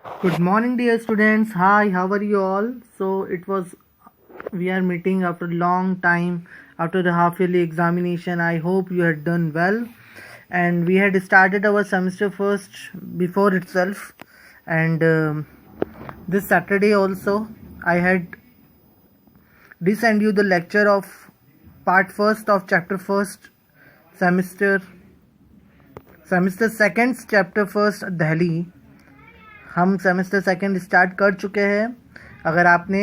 Good morning, dear students. Hi, how are you all? So we are meeting after a long time after the half yearly examination. I hope you had done well. And we had started our semester first before itself. And this Saturday also, I had send you the lecture of part first of chapter first semester second chapter first Delhi. हम semester second start कर चुके हैं. अगर आपने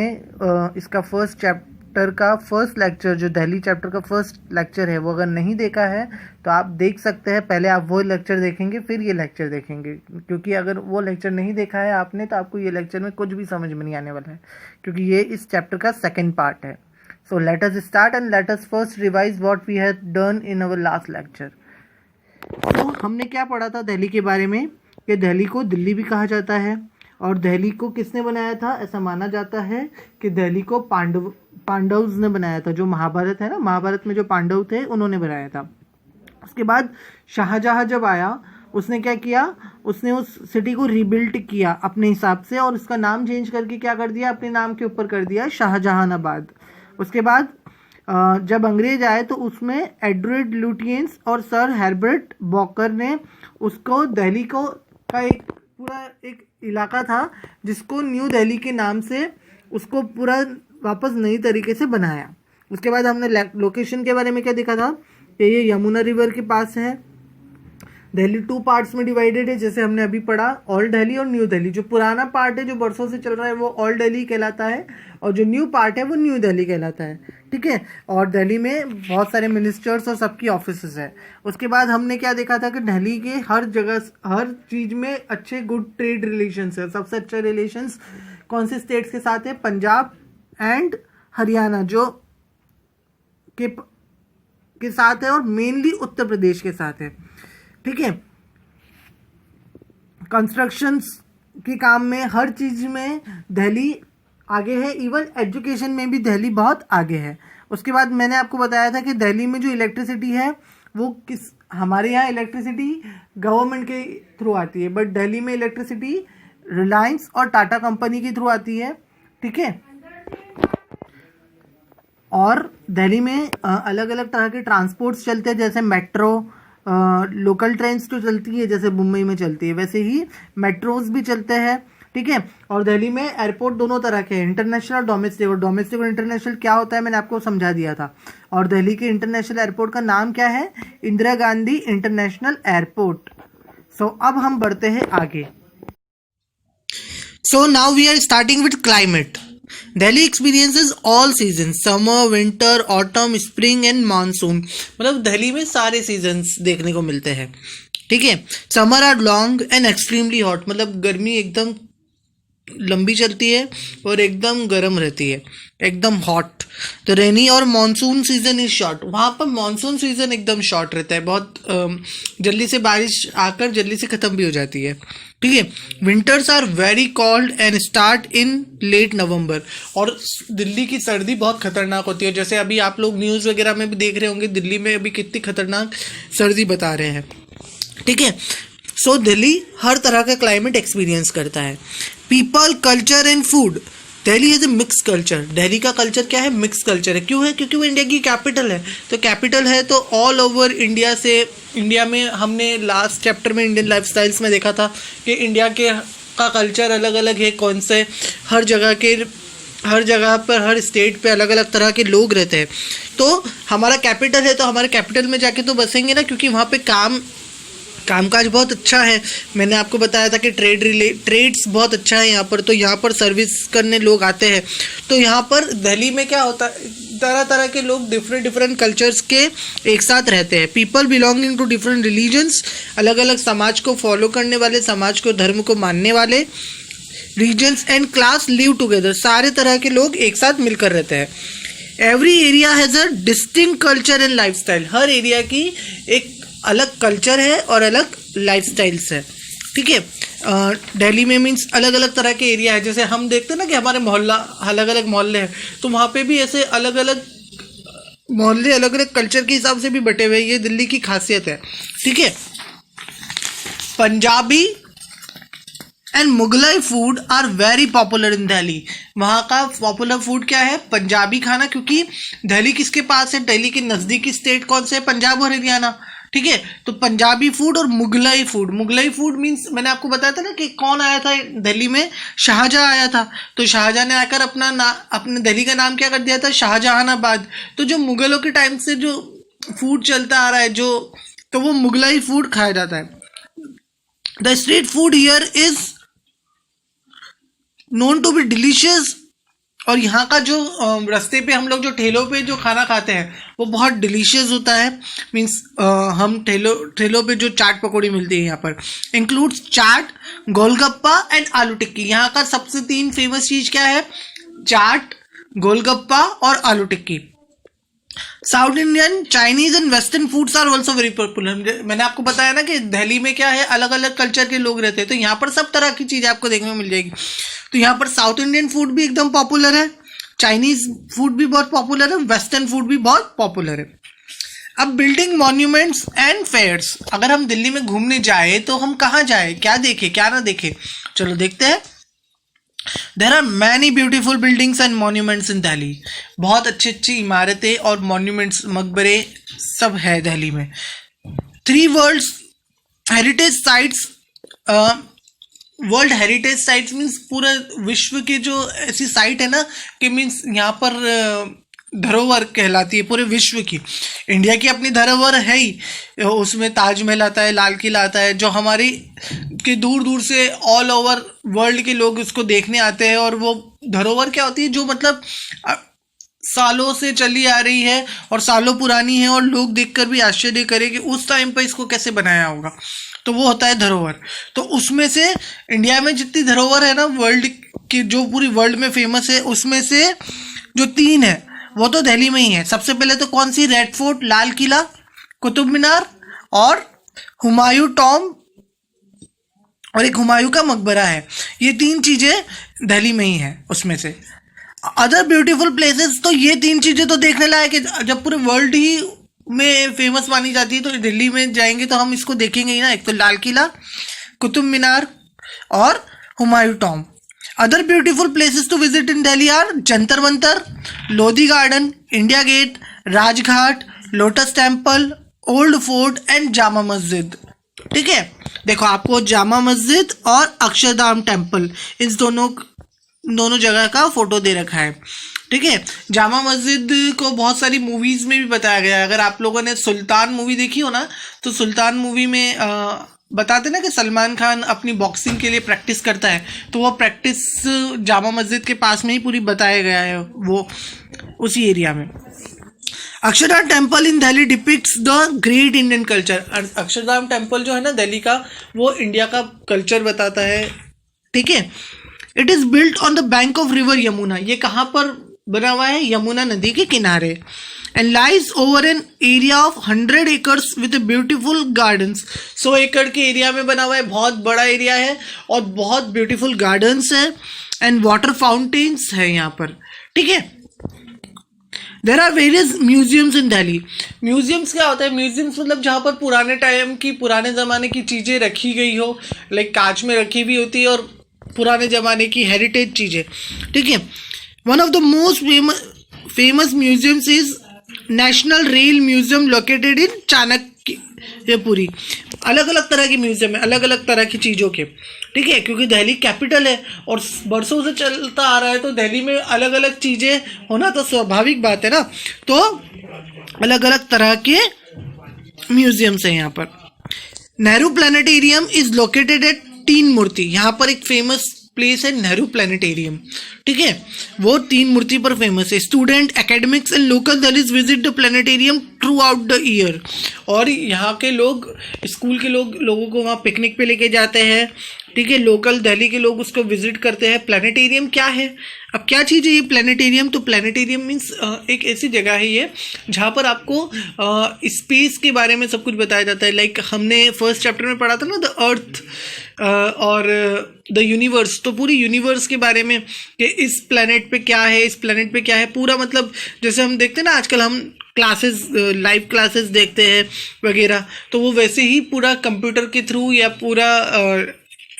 इसका first chapter का first lecture जो Delhi chapter का फर्स्ट लेक्चर है वो अगर नहीं देखा है तो आप देख सकते हैं. पहले आप वो लेक्चर देखेंगे फिर ये लेक्चर देखेंगे, क्योंकि अगर वो लेक्चर नहीं देखा है आपने तो आपको ये लेक्चर में कुछ भी समझ में नहीं आने वाला है, क्योंकि ये इस चैप्टर का सेकेंड पार्ट है. So let us start and let us first revise what we had done in our last lecture. तो हमने क्या पढ़ा था दिल्ली के बारे में कि दिल्ली को दिल्ली भी कहा जाता है, और दिल्ली को किसने बनाया था? ऐसा माना जाता है कि दिल्ली को पांडव्स ने बनाया था. जो महाभारत है ना, महाभारत में जो पांडव थे उन्होंने बनाया था. उसके बाद शाहजहां जब आया उसने क्या किया, उसने उस सिटी को रिबिल्ड किया अपने हिसाब से, और उसका नाम चेंज करके क्या कर दिया, अपने नाम के ऊपर कर दिया शाहजहानाबाद. उसके बाद जब अंग्रेज आए तो उसमें एडवर्ड लुटियंस और सर हर्बर्ट बॉकर ने उसको दिल्ली को का एक इलाका था जिसको न्यू दिल्ली के नाम से उसको पूरा वापस नई तरीके से बनाया. उसके बाद हमने लोकेशन के बारे में क्या देखा था कि ये यमुना रिवर के पास है. दिल्ली 2 पार्ट्स में डिवाइडेड है, जैसे हमने अभी पढ़ा, ओल्ड दिल्ली और न्यू दिल्ली. जो पुराना पार्ट है जो बरसों से चल रहा है वो ओल्ड दिल्ली कहलाता है, और जो न्यू पार्ट है वो न्यू दिल्ली कहलाता है. ठीक है. और दिल्ली में बहुत सारे मिनिस्टर्स और सबकी ऑफिसेस है. उसके बाद हमने क्या देखा था कि दिल्ली के हर जगह हर चीज़ में अच्छे गुड ट्रेड रिलेशंस है. सबसे अच्छे रिलेशंस कौन से स्टेट्स के साथ है? पंजाब एंड हरियाणा जो के साथ है, और मेनली उत्तर प्रदेश के साथ है. ठीक है. कंस्ट्रक्शंस के काम में हर चीज में दिल्ली आगे है, इवन एजुकेशन में भी दिल्ली बहुत आगे है. उसके बाद मैंने आपको बताया था कि दिल्ली में जो इलेक्ट्रिसिटी है वो हमारे यहाँ इलेक्ट्रिसिटी गवर्नमेंट के थ्रू आती है, बट दिल्ली में इलेक्ट्रिसिटी रिलायंस और टाटा कंपनी के थ्रू आती है. ठीक है. और दिल्ली में अलग अलग तरह के ट्रांसपोर्ट्स चलते हैं, जैसे मेट्रो, लोकल ट्रेन्स तो चलती है जैसे मुंबई में चलती है, वैसे ही मेट्रोज भी चलते हैं. ठीक है. और दिल्ली में एयरपोर्ट दोनों तरह के हैं, इंटरनेशनल और डोमेस्टिक. और डोमेस्टिक और इंटरनेशनल क्या होता है मैंने आपको समझा दिया था. और दिल्ली के इंटरनेशनल एयरपोर्ट का नाम क्या है? Indira Gandhi international airport. So अब हम बढ़ते हैं आगे. So now we are starting with climate. Delhi experiences all season, summer, winter, autumn, spring and monsoon. मतलब दिल्ली में सारे सीजन्स देखने को मिलते हैं. ठीक है. Summer are long and extremely hot, मतलब गर्मी एकदम लंबी चलती है और एकदम गर्म रहती है, एकदम हॉट. तो रेनी और मानसून सीजन इज शॉर्ट. वहाँ पर मानसून सीजन एकदम शॉर्ट रहता है, बहुत जल्दी से बारिश आकर जल्दी से ख़त्म भी हो जाती है. ठीक है. Winters are very cold and start in late November. और दिल्ली की सर्दी बहुत खतरनाक होती है, जैसे अभी आप लोग न्यूज़ वगैरह में भी देख रहे होंगे दिल्ली में अभी कितनी खतरनाक सर्दी बता रहे हैं. ठीक है. सो दिल्ली हर तरह का क्लाइमेट एक्सपीरियंस करता है. People, culture and food. Delhi is a mix culture. Delhi का कल्चर क्या है? मिक्स कल्चर है. क्यों है? क्योंकि वो इंडिया की कैपिटल है. तो कैपिटल है तो ऑल ओवर इंडिया में हमने लास्ट चैप्टर में इंडियन लाइफस्टाइल्स में देखा था कि इंडिया का कल्चर अलग अलग है. कौन से हर जगह पर हर स्टेट पे अलग अलग तरह के लोग रहते हैं. तो हमारा कैपिटल है तो हमारे कैपिटल में जाके तो बसेंगे ना, क्योंकि वहाँ पे कामकाज बहुत अच्छा है. मैंने आपको बताया था कि ट्रेड्स बहुत अच्छा है यहाँ पर, तो यहाँ पर सर्विस करने लोग आते हैं. तो यहाँ पर दिल्ली में क्या होता है, तरह तरह के लोग डिफरेंट कल्चर्स के एक साथ रहते हैं. People belonging to different religions, अलग अलग समाज को फॉलो करने वाले, समाज को धर्म को मानने वाले. Regions and class live together, सारे तरह के लोग एक साथ मिलकर रहते हैं. Every area has a distinct culture and lifestyle. हर एरिया की एक अलग कल्चर है और अलग लाइफस्टाइल्स है. ठीक है. दिल्ली में मीन्स अलग अलग तरह के एरिया है. जैसे हम देखते हैं ना कि हमारे मोहल्ला अलग अलग मोहल्ले हैं, तो वहाँ पे भी ऐसे अलग अलग मोहल्ले अलग अलग कल्चर के हिसाब से भी बटे हुए. ये दिल्ली की खासियत है. ठीक है. Punjabi and Mughlai food are very popular in Delhi. वहाँ का पॉपुलर फूड क्या है? पंजाबी खाना, क्योंकि दिल्ली किसके पास है? दिल्ली के नज़दीकी स्टेट कौन से है? पंजाब और हरियाणा। ठीक है, तो पंजाबी फूड और Mughlai food. Mughlai food means मैंने आपको बताया था ना कि कौन आया था दिल्ली में? शाहजहाँ आया था। तो शाहजहाँ ने आकर अपने दिल्ली का नाम क्या कर दिया था? शाहजहानाबाद। तो जो मुगलों के टाइम से जो फूड चलता आ रहा है तो वो मुगलाई फूड खाया जाता है। The street food here is known to be delicious. और यहाँ का जो रास्ते पे हम लोग जो ठेलों पे जो खाना खाते हैं वो बहुत डिलीशियस होता है। मीन्स हम ठेलों पे जो चाट पकौड़ी मिलती है यहाँ पर, इंक्लूड्स चाट, गोलगप्पा एंड आलू टिक्की। यहाँ का सबसे 3 फेमस चीज़ क्या है? चाट, गोलगप्पा और aloo tikki. South Indian, Chinese and western foods are also very popular. मैंने आपको बताया ना कि दिल्ली में क्या है, अलग अलग कल्चर के लोग रहते हैं, तो यहाँ पर सब तरह की चीज़ें आपको देखने को मिल जाएगी। तो यहाँ पर साउथ इंडियन फूड भी एकदम पॉपुलर है, चाइनीज फूड भी बहुत पॉपुलर है, वेस्टर्न फूड भी बहुत पॉपुलर है। अब बिल्डिंग, मॉन्यूमेंट्स एंड फेयर्स। अगर हम दिल्ली में घूमने जाए तो हम कहाँ जाए, क्या देखें क्या ना देखें, चलो देखते हैं। There are many beautiful buildings and monuments in Delhi. बहुत अच्छी अच्छी इमारतें और मॉन्यूमेंट्स, मकबरे सब है दिल्ली में। 3 world heritage sites. World heritage sites means पूरा विश्व की जो ऐसी साइट है ना कि मीन्स यहाँ पर धरोहर कहलाती है पूरे विश्व की। इंडिया की अपनी धरोहर है ही, उसमें ताजमहल आता है, लाल किला आता है, जो हमारी कि दूर दूर से ऑल ओवर वर्ल्ड के लोग उसको देखने आते हैं। और वो धरोहर क्या होती है? जो मतलब सालों से चली आ रही है और सालों पुरानी है, और लोग देखकर भी आश्चर्य करें कि उस टाइम पर इसको कैसे बनाया होगा, तो वो होता है धरोहर। तो उसमें से इंडिया में जितनी धरोहर है ना वर्ल्ड की, जो पूरी वर्ल्ड में फेमस है, उसमें से जो 3 है वो तो दिल्ली में ही है। सबसे पहले तो कौन सी? रेड फोर्ट, लाल किला, कुतुब मीनार और हुमायूं टॉम, और एक हुमायूं का मकबरा है। ये 3 चीजें दिल्ली में ही है। उसमें से अदर ब्यूटीफुल प्लेसेस, तो ये 3 चीजें तो देखने लायक है। जब पूरे वर्ल्ड ही में फेमस मानी जाती है तो दिल्ली में जाएंगे तो हम इसको देखेंगे ही ना। एक तो लाल किला, कुतुब मीनार और Humayun tomb. Other beautiful places to visit in Delhi are Jantar Mantar, Lodhi garden, India gate, Rajghat, lotus temple, old fort and Jama Masjid. ठीक है, देखो आपको जामा मस्जिद और अक्षरधाम टेम्पल, इस दोनों जगह का फोटो दे रखा है। ठीक है, जामा मस्जिद को बहुत सारी मूवीज में भी बताया गया है। अगर आप लोगों ने सुल्तान मूवी देखी हो ना, तो सुल्तान मूवी में बताते ना कि सलमान खान अपनी बॉक्सिंग के लिए प्रैक्टिस करता है, तो वो प्रैक्टिस जामा मस्जिद के पास में ही पूरी बताया गया है, वो उसी एरिया में। Akshardham temple in Delhi depicts the great Indian culture. Akshardham temple जो है ना दिल्ली का, वो इंडिया का कल्चर बताता है। ठीक है, it is built on the bank of river Yamuna. ये कहाँ पर बना हुआ है? यमुना नदी के किनारे। And lies over an area of 100 acres with beautiful gardens. 100 एकड़ के एरिया में बना हुआ है, बहुत बड़ा एरिया है और बहुत ब्यूटीफुल गार्डन्स है एंड वाटर फाउंटेन्स है यहाँ पर। ठीक है, there are various museums in Delhi. Museums क्या होता है? म्यूजियम्स मतलब जहाँ पर पुराने टाइम की, पुराने ज़माने की चीज़ें रखी गई हो, लाइक कांच में रखी हुई होती है और पुराने ज़माने की हेरिटेज चीज़ें। ठीक है, one of the most famous museums is national rail museum located in Chanakyapuri. अलग अलग तरह के म्यूजियम है, अलग अलग तरह की चीज़ों के। ठीक है, क्योंकि दिल्ली कैपिटल है और बरसों से चलता आ रहा है, तो दिल्ली में अलग अलग चीज़ें होना तो स्वाभाविक बात है ना। तो अलग अलग तरह के म्यूजियम्स हैं यहाँ पर। Nehru planetarium is located at तीन मूर्ति। यहाँ पर एक फेमस प्लेस है नेहरू प्लानिटेरियम। ठीक है, वो 3 मूर्ति पर फेमस है। Student, academics and local Delhi's visit the planetarium through out the year. और यहाँ के लोग, स्कूल के लोगों को वहाँ पिकनिक पे लेके जाते हैं। ठीक है, लोकल दिल्ली के लोग उसको विजिट करते हैं। प्लानिटेरियम क्या है? अब क्या चीज़ है ये प्लानिटेरियम? तो प्लानिटेरियम मीन्स एक ऐसी जगह है ये जहाँ पर आपको स्पेस के बारे में सब कुछ बताया जाता है। लाइक हमने फर्स्ट चैप्टर में पढ़ा था ना, द अर्थ और द यूनिवर्स। तो पूरी यूनिवर्स के बारे में कि इस प्लेनेट पे क्या है, इस प्लेनेट पे क्या है, पूरा मतलब जैसे हम देखते हैं ना आजकल हम क्लासेस, लाइव क्लासेस देखते हैं वगैरह, तो वो वैसे ही पूरा कंप्यूटर के थ्रू या पूरा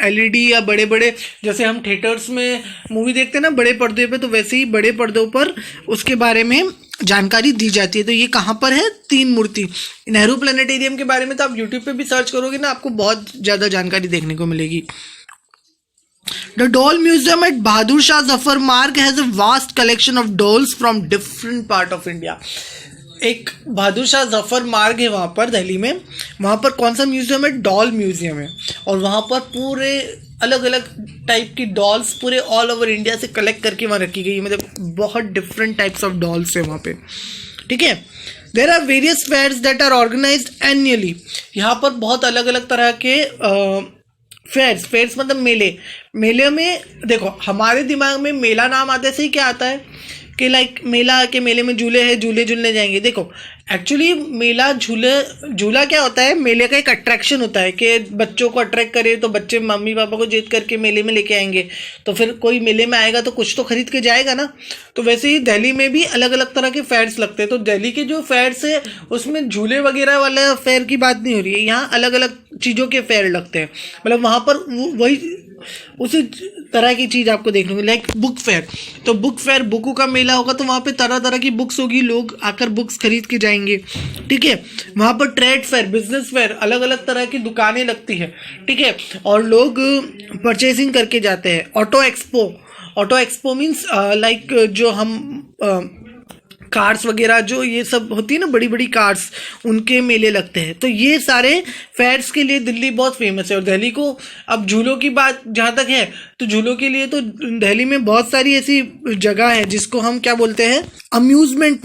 LED या बड़े बड़े, जैसे हम थिएटर्स में मूवी देखते हैं ना बड़े पर्दे पे, तो वैसे ही बड़े पर्दों पर उसके बारे में जानकारी दी जाती है। तो ये कहाँ पर है? 3 मूर्ति। नेहरू प्लेनेटेरियम के बारे में तो आप यूट्यूब पे भी सर्च करोगे ना, आपको बहुत ज़्यादा जानकारी देखने को मिलेगी। The doll museum at Bahadur Shah Zafar Marg has a vast collection of dolls from different part of India. एक बहादुर शाह जफर मार्ग है वहाँ पर दिल्ली में, वहाँ पर कौन सा म्यूजियम है? डॉल म्यूजियम है। और वहाँ पर पूरे अलग अलग टाइप की डॉल्स पूरे ऑल ओवर इंडिया से कलेक्ट करके वहाँ रखी गई है, मतलब बहुत डिफरेंट टाइप्स ऑफ डॉल्स है वहाँ पे, ठीक है। There are various fairs that are organised annually. यहाँ पर बहुत अलग अलग तरह के फेयर्स मतलब मेले में देखो, हमारे दिमाग में मेला नाम आते से ही क्या आता है कि लाइक मेला के मेले में झूले हैं, झूले झूलने जाएंगे। देखो एक्चुअली मेला झूला क्या होता है? मेले का एक अट्रैक्शन होता है कि बच्चों को अट्रैक्ट करे, तो बच्चे मम्मी पापा को जीत करके मेले में लेके आएंगे, तो फिर कोई मेले में आएगा तो कुछ तो खरीद के जाएगा ना। तो वैसे ही दिल्ली में भी अलग अलग तरह के फेयर्स लगते हैं। तो दिल्ली के जो फेयर्स है उसमें झूले वगैरह वाले फेयर की बात नहीं हो रही है, यहाँ अलग अलग चीज़ों के फेयर लगते हैं, मतलब वहाँ पर वही उसी तरह की चीज़ आपको देखने को, लाइक बुक फेयर। तो बुक फेयर, बुकों का मेला होगा, तो वहाँ पे तरह तरह की बुक्स होगी, लोग आकर बुक्स खरीद के जाएंगे, ठीक है। वहाँ पर ट्रेड फेयर, बिजनेस फेयर, अलग अलग तरह की दुकानें लगती है, ठीक है, और लोग परचेसिंग करके जाते हैं। ऑटो एक्सपो मीन्स लाइक जो हम कार्स वगैरह जो ये सब होती है ना, बड़ी बड़ी कार्स, उनके मेले लगते हैं। तो ये सारे फेयर्स के लिए दिल्ली बहुत फेमस है। और दिल्ली को अब झूलों की बात जहाँ तक है, तो झूलों के लिए तो दिल्ली में बहुत सारी ऐसी जगह है जिसको हम क्या बोलते हैं? अम्यूज़मेंट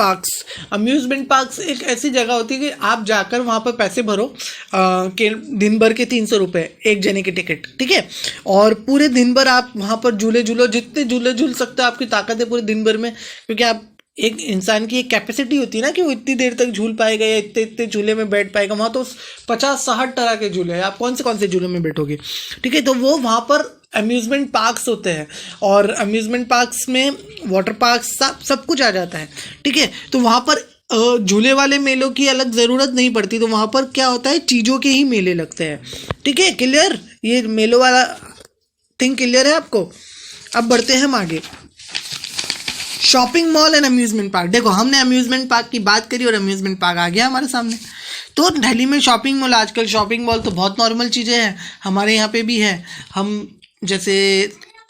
पार्क्स एक ऐसी जगह होती है कि आप जाकर वहाँ पर पैसे भरो के दिन भर के 300 रुपये एक जने की टिकट, ठीक है, और पूरे दिन भर आप वहाँ पर झूले झूलो, जितने झूले झूल सकते हो, आपकी ताकत है पूरे दिन भर में, क्योंकि आप एक इंसान की एक कैपेसिटी होती है ना कि वो इतनी देर तक झूल पाएगा या इतने झूले में बैठ पाएगा। वहाँ तो 50-60 तरह के झूले हैं, आप कौन से झूले में बैठोगे, ठीक है। तो वो वहाँ पर अम्यूज़मेंट पार्क्स होते हैं, और अम्यूज़मेंट पार्क्स में वाटर पार्क्स सब कुछ आ जाता है, ठीक है। तो वहाँ पर झूले वाले मेलों की अलग ज़रूरत नहीं पड़ती। तो वहाँ पर क्या होता है? चीज़ों के ही मेले लगते हैं, ठीक है। क्लियर? ये मेलों वाला थिंग क्लियर है आपको? अब बढ़ते हैं हम आगे। Shopping mall and amusement park. देखो हमने अम्यूज़मेंट पार्क की बात करी और अम्यूज़मेंट पार्क आ गया हमारे सामने। तो दिल्ली में शॉपिंग मॉल, आजकल शॉपिंग मॉल तो बहुत नॉर्मल चीज़ें हैं, हमारे यहाँ पे भी है। हम जैसे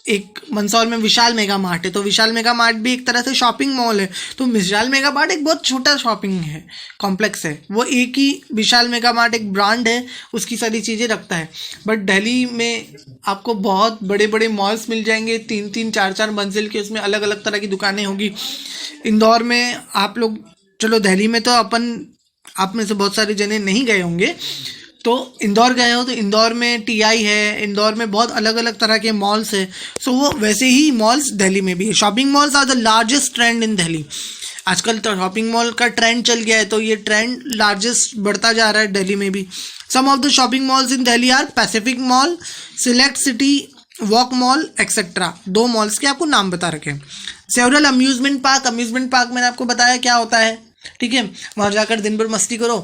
एक मंदसौर में विशाल मेगा मार्ट है, तो विशाल मेगा मार्ट भी एक तरह से शॉपिंग मॉल है। तो विशाल मेगा मार्ट एक बहुत छोटा शॉपिंग है कॉम्प्लेक्स है, वो एक ही विशाल मेगा मार्ट एक ब्रांड है, उसकी सारी चीज़ें रखता है। बट दिल्ली में आपको बहुत बड़े बड़े मॉल्स मिल जाएंगे, 3-3, 4-4 मंजिल के, उसमें अलग अलग तरह की दुकानें होगी। इंदौर में आप लोग, चलो दिल्ली में तो आप में से बहुत सारे जने नहीं गए होंगे, तो इंदौर गए हो तो इंदौर में TI है, इंदौर में बहुत अलग अलग तरह के मॉल्स है। सो वो वैसे ही मॉल्स दिल्ली में भी है। Shopping malls are the largest trend in Delhi. आजकल तो शॉपिंग मॉल का ट्रेंड चल गया है, तो ये ट्रेंड लार्जेस्ट बढ़ता जा रहा है दिल्ली में भी। Some of the shopping malls in Delhi are Pacific mall, select city walk mall etcetera. 2 malls के आपको नाम बता रखे हैं। सेवरल अम्यूज़मेंट पार्क मैंने आपको बताया क्या होता है, ठीक है। वहाँ जाकर दिन भर मस्ती करो,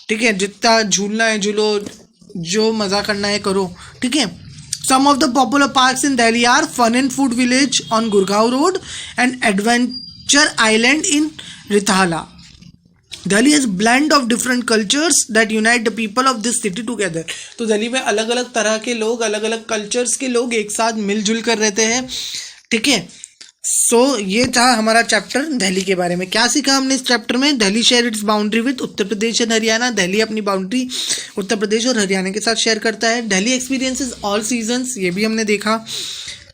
ठीक है, जितना झूलना है झूलो, जो मज़ा करना है करो, ठीक है। Some of the popular parks in Delhi are fun and food village on Gurgaon road and adventure island in Rithala. Delhi is blend of different cultures that unite the people of this city together. तो दिल्ली में अलग अलग तरह के लोग, अलग अलग कल्चर्स के लोग एक साथ मिलजुल कर रहते हैं, ठीक है। सो ये था हमारा चैप्टर दिल्ली के बारे में। क्या सीखा हमने इस चैप्टर में? Delhi share its boundary with Uttar Pradesh and Haryana. Delhi अपनी बाउंड्री उत्तर प्रदेश और हरियाणा के साथ शेयर करता है। दिल्ली एक्सपीरियंसेस ऑल सीजन्स, ये भी हमने देखा।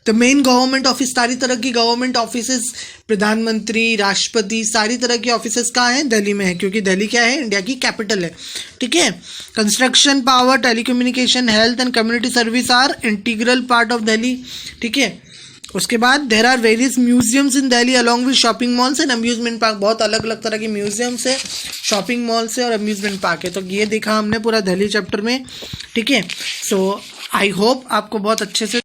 तो मेन गवर्नमेंट ऑफिस, सारी तरह की गवर्नमेंट ऑफिसेस, प्रधानमंत्री, राष्ट्रपति, सारी तरह की ऑफिसेस कहाँ हैं? दिल्ली में है, क्योंकि दिल्ली क्या है? इंडिया की कैपिटल है, ठीक है। Construction, power, telecommunication, health and community service are integral part of Delhi, ठीक है। उसके बाद there are various museums in Delhi along with shopping malls and amusement park. बहुत अलग अलग तरह के म्यूजियम्स है, शॉपिंग मॉल्स है और अम्यूजमेंट पार्क है। तो ये देखा हमने पूरा दिल्ली चैप्टर में, ठीक है। सो आई होप आपको बहुत अच्छे से